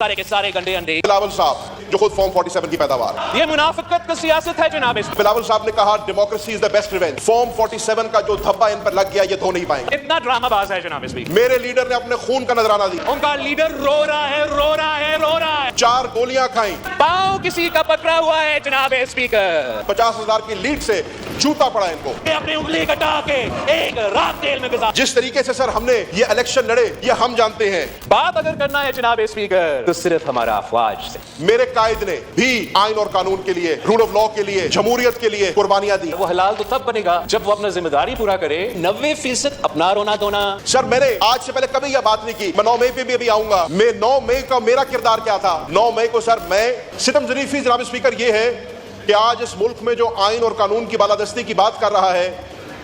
सारे के सारे गंदे अंडे। बिलावल साहब जो खुद फॉर्म 47 की पैदावार, ये मुनाफिकत का सियासत है जनाब। बिलावल साहब ने कहा democracy is the best revenge. Form 47 का जो धब्बा इन पर लग गया ये धो नहीं पाएंगे। इतना ड्रामाबाज है जनाब स्पीकर। मेरे लीडर ने अपने खून का नजराना दिया। उनका लीडर रो रहा है, रो रहा है, रो रहा है। 4 गोलियां खाई, पाँव किसी का पकड़ा हुआ है जनाब स्पीकर। 50,000 की लीड से जूता पड़ा इनको। अपनी उंगली कटा के एक रात जेल में गुजार। जिस तरीके से सर हमने ये इलेक्शन लड़े ये हम जानते हैं। बात अगर करना है जनाब स्पीकर तो सिर्फ हमारा अफवाज से। मेरे कायद ने भी आइन और कानून के लिए, रूल ऑफ लॉ के लिए, जमहूरियत के लिए कुर्बानियां दी। वो हलाल तो तब बनेगा जब वो अपना जिम्मेदारी पूरा करे। 90% अपना रोना धोना। सर मैंने आज से पहले कभी यह बात नहीं की। मैं 9 मई पे भी अभी आऊंगा। मैं 9 मई का मेरा किरदार क्या था। 9 मई को सर मैं सितम ज़रीफ़ी जनाब स्पीकर ये है कि आज इस मुल्क में जो आइन और कानून की बालादस्ती की बात कर रहा है,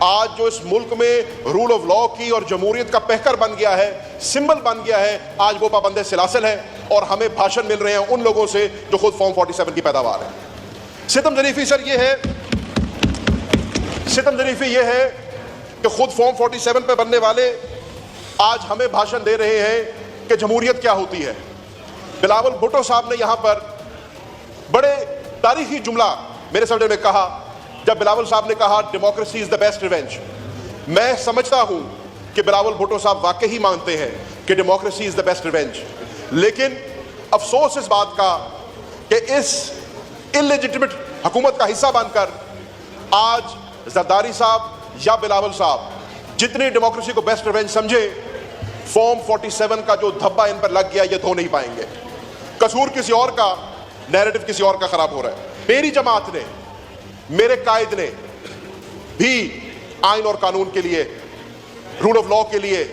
आज जो इस मुल्क में रूल ऑफ लॉ की और जमहूरियत का पहकर बन गया है, सिंबल बन गया है, आज वो पाबंदे सिलासिल है और हमें भाषण मिल रहे हैं उन लोगों से जो खुद फॉर्म 47 की पैदावार है। सितम ज़रीफ़ी सर ये है, सितम ज़रीफ़ी ये है कि खुद फॉर्म 47 पे बनने वाले आज हमें भाषण दे रहे हैं कि जमहूरियत क्या होती है। बिलावल भुट्टो साहब ने यहाँ पर बड़े तारीखी जुमला मेरे सामने में कहा जब बिलावल साहब ने कहा democracy is the best revenge. मैं समझता हूं कि बिलावल भुट्टो साहब वाकई ही मानते हैं कि democracy is the best revenge, लेकिन अफसोस इस बात का कि इस इलेजिटिमेट हुकूमत का हिस्सा बनकर आज जरदारी साहब या बिलावल साहब जितनी डेमोक्रेसी को बेस्ट रिवेंज समझे, फॉर्म 47 का जो धब्बा इन पर लग गया ये धो नहीं पाएंगे। कसूर किसी और का, नैरेटिव किसी और का खराब हो रहा है। मेरी जमात ने, मेरे कायद ने भी आइन और कानून के लिए, रूल ऑफ लॉ के लिए,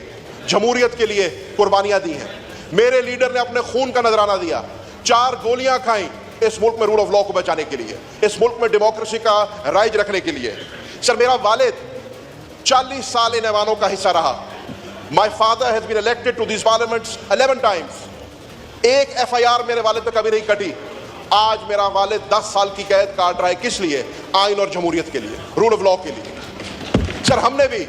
जमहूरियत के लिए कुर्बानियां दी हैं। मेरे लीडर ने अपने खून का नजराना दिया। 4 गोलियां खाई इस मुल्क में रूल ऑफ लॉ को बचाने के लिए, इस मुल्क में डेमोक्रेसी का राइज रखने के लिए। सर मेरा वालिद 40 साल इन ऐवानों का हिस्सा रहा। My father has been elected to this parliaments 11 times. एक FIR मेरे वालिद पे कभी नहीं कटी। आज मेरा वालिद 10 साल की कैद काट रहा है। किस लिए? आइन और जमहूरियत के लिए, रूल ऑफ लॉ के लिए। सर हमने भी,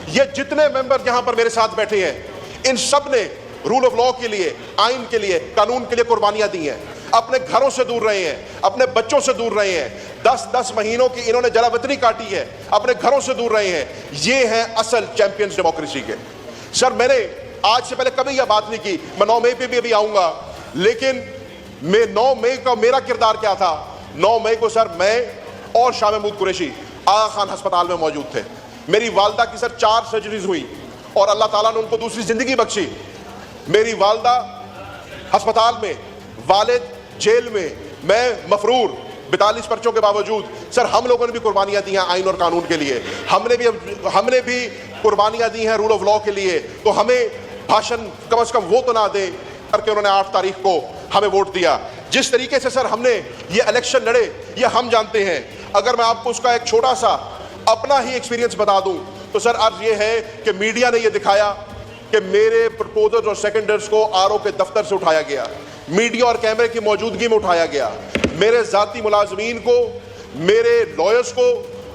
ये जितने मेंबर यहां पर मेरे साथ बैठे हैं, इन सब ने रूल ऑफ लॉ के लिए, आइन के लिए, कानून के लिए कुर्बानियां दी हैं। अपने घरों से दूर रहे हैं, अपने बच्चों से दूर रहे हैं। 10-10 महीनों की इन्होंने जलावतनी काटी है, अपने घरों से दूर रहे हैं। ये हैं असल चैंपियंस डेमोक्रेसी के। सर मैंने आज से पहले कभी यह बात नहीं की। मैं 9 मई पे भी अभी आऊंगा, लेकिन मैं 9 मई का मेरा किरदार क्या था। 9 मई को सर मैं और शाह महमूद कुरैशी आगा खान अस्पताल में मौजूद थे। मेरी वालदा की सर 4 सर्जरीज हुई और अल्लाह ताला ने उनको दूसरी जिंदगी बख्शी। मेरी वालदा अस्पताल में, वालिद जेल में, मैं मफरूर 42 पर्चों के बावजूद। सर हम लोगों ने भी कुर्बानियां दी हैं आइन और कानून के लिए। हमने भी कुर्बानियां दी हैं रूल ऑफ लॉ के लिए। तो हमें भाषण कम से कम वो तो ना दे करके उन्होंने 8 तारीख को हमें वोट दिया। जिस तरीके से सर हमने ये इलेक्शन लड़े ये हम जानते हैं। अगर मैं आपको उसका एक छोटा सा अपना ही एक्सपीरियंस बता दूं तो सर अर्ज ये है कि मीडिया ने ये दिखाया कि मेरे प्रपोजर्स और सेकेंडर्स को RO के दफ्तर से उठाया गया, मीडिया और कैमरे की मौजूदगी में उठाया गया। मेरे जाती मुलाजमीन को, मेरे लॉयर्स को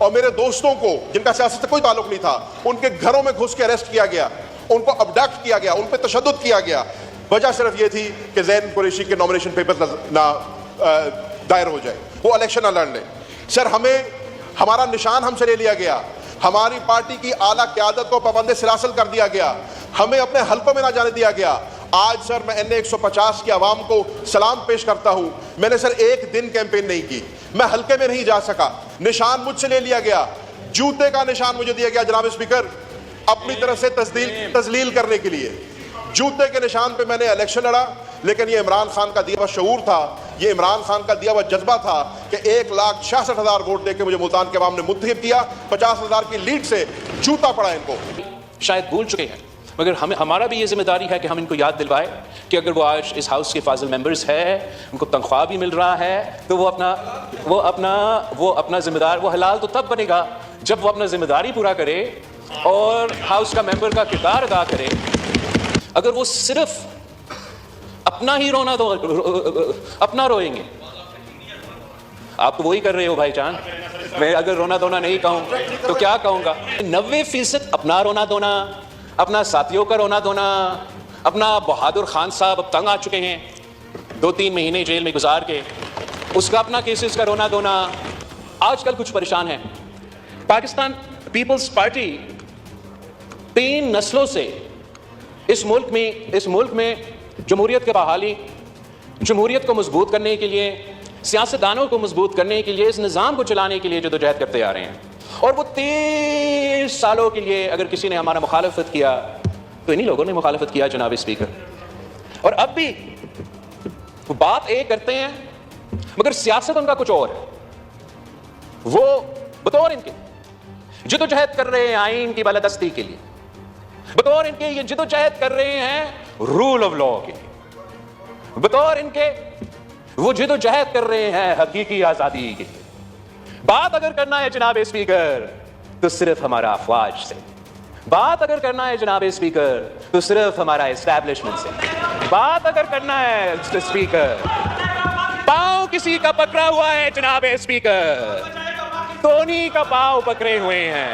और मेरे दोस्तों को जिनका सियासत से कोई ताल्लुक नहीं था, उनके घरों में घुस के अरेस्ट किया गया, उनको अबडक्ट किया गया, उन पर तशद्दुद किया गया। वजह सिर्फ ये थी कि ज़ैन कुरैशी के नॉमिनेशन पेपर ना दायर हो जाए, वो इलेक्शन ना लड़ लें। सर हमें हमारा निशान हमसे ले लिया गया, हमारी पार्टी की आला क़यादत को पाबंदे सिलासिल कर दिया गया, हमें अपने हल्कों में ना जाने दिया गया। आज सर मैं NA 150 की आवाम को सलाम पेश करता हूँ। मैंने सर एक दिन कैंपेन नहीं की, मैं हल्के में नहीं जा सका, निशान मुझसे ले लिया गया, जूते का निशान मुझे दिया गया जनाब स्पीकर, अपनी तरफ से तजलील करने के लिए। जूते के निशान पे मैंने इलेक्शन लड़ा, लेकिन ये इमरान खान का दिया हुआ शऊर था, ये इमरान खान का दिया हुआ जज्बा था कि 1,66,000 वोट देके मुझे मुल्तान के अवाम ने मुंतखब किया। 50,000 की लीड से जूता पड़ा इनको। शायद भूल चुके हैं, मगर हमारा भी ये जिम्मेदारी है कि हम इनको याद दिलवाएं कि अगर वो आज इस हाउस के फाजिल मेंबर्स हैं, उनको तनख्वाह भी मिल रहा है, तो वो अपना जिम्मेदार, वो हलाल तो तब बनेगा जब वो अपना जिम्मेदारी पूरा करे और हाउस का मेंबर का किरदार अदा करे। अगर वो सिर्फ अपना ही रोना दो, अपना रोएंगे, आप तो वही कर रहे हो भाईजान। मैं अगर रोना धोना नहीं कहूँ तो क्या कहूँगा? 90% अपना रोना धोना, अपना साथियों का रोना धोना, अपना बहादुर खान साहब अब तंग आ चुके हैं 2-3 महीने जेल में गुजार के उसका अपना केसेस का रोना धोना आजकल कुछ परेशान है। पाकिस्तान पीपल्स पार्टी 3 नस्लों से इस मुल्क में जमहूरियत की बहाली, जमहूरियत को मजबूत करने के लिए, सियासतदानों को मजबूत करने के लिए, इस निज़ाम को चलाने के लिए जदोजहद करते आ रहे हैं। और वो 30 सालों के लिए अगर किसी ने हमारा मुखालफत किया तो इन्हीं लोगों ने मुखालफत किया जनाब स्पीकर। और अब भी वो बात एक करते हैं मगर सियासत उनका कुछ और है। वो बतौर इनके जदोजहद कर रहे हैं आईन की बालादस्ती के लिए, बतौर इनके ये जदोजहद कर रहे हैं रूल ऑफ लॉ के लिए, बतौर इनके वो जदोजहद कर रहे हैं हकीकी आजादी के लिए। बात अगर करना है जनाब स्पीकर तो सिर्फ हमारा अफवाज से, बात अगर करना है जनाब स्पीकर तो सिर्फ हमारा एस्टैब्लिशमेंट से, बात अगर करना है स्पीकर, पांव किसी का पकड़ा हुआ है जनाब स्पीकर, धोनी का पांव पकड़े हुए हैं।